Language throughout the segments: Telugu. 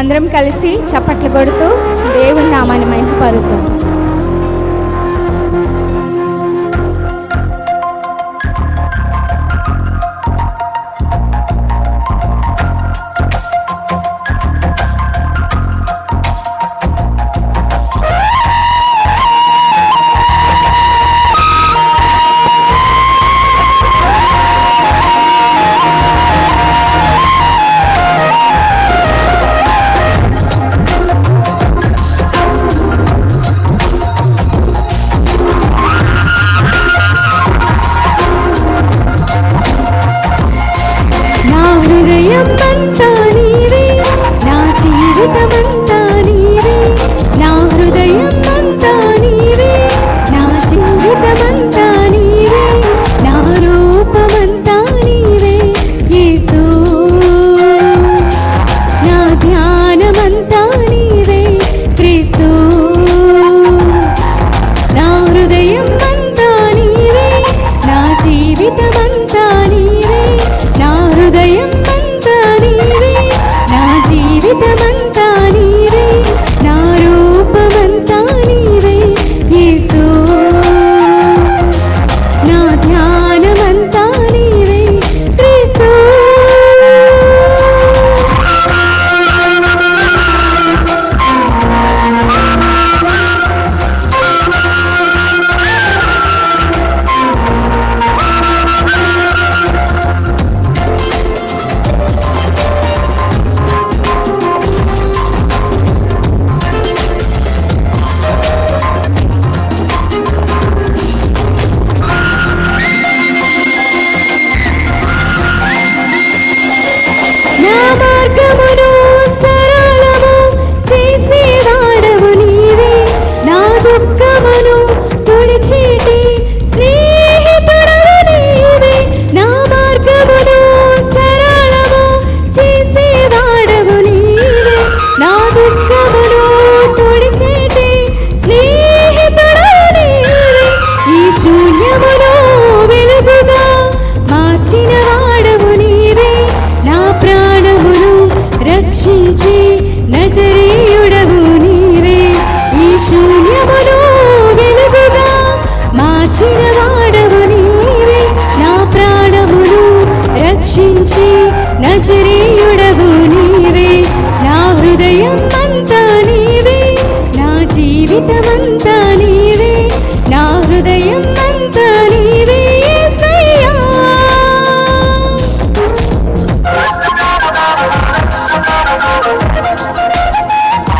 అందరం కలిసి చప్పట్లు కొడుతూ దేవుని నామాన్ని మహిమపరుద్దాం.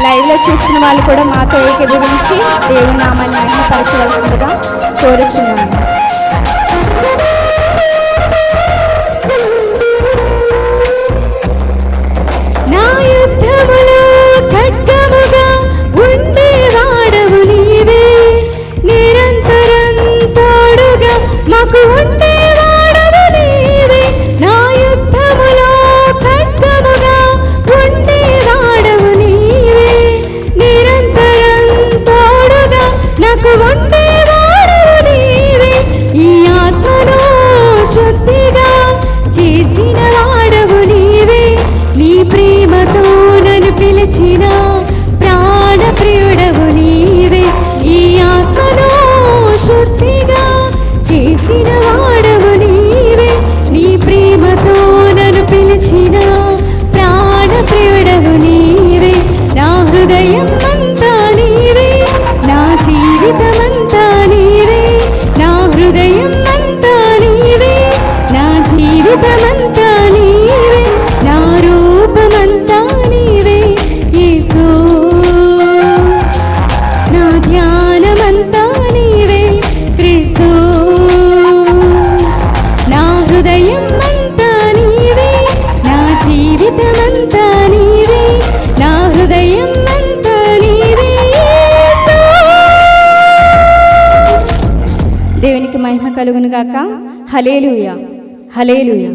లైవ్లో చూస్తున్న వాళ్ళు కూడా మాతో ఏకీభవించి దేవుని నామాన్ని మహిమపరచవలసిందిగా కోరుచున్నాను. నా యుద్ధములో ఖడ్గముగా ఉండేవాడవు నీవే, నిరంతరం తోడుగా మాకు ఉండేవాడవు నీవే. నా యుద్ధములో ఖడ్గముగా ఉండేవాడవు నీవే, నిరంతరం తోడుగా నాకు ఉండేవాడవు నీవే. ఈ ఆత్మను శుద్ధిగా చేసిన వాడవు నీవే, నీ ప్రేమతో నన్ను పిలిచిన ప్రాణ ప్రియుడవు నీవే. ఈ ఆత్మను శుద్ధిగా చేసిన వాడవు నీవే, నీ ప్రేమతో నన్ను పిలిచిన ప్రాణ ప్రియుడవు నీవే. నా హృదయం అంతా నీవే, నా జీవితమంతా నీవే. నా హృదయం అంతా నీవే, నా జీవితమంతా నీవే. నా రూపమంతా నీవే యేసు, నా ధ్యానమంతా నీవే క్రీస్తు. నా హృదయం అంతా నీవే, నా జీవితమంతా నీవే. నా హృదయం అంతా నీవే యేసు. దేవునికి మహిమ కలుగును గాక. హల్లెలూయా, హల్లెలూయా.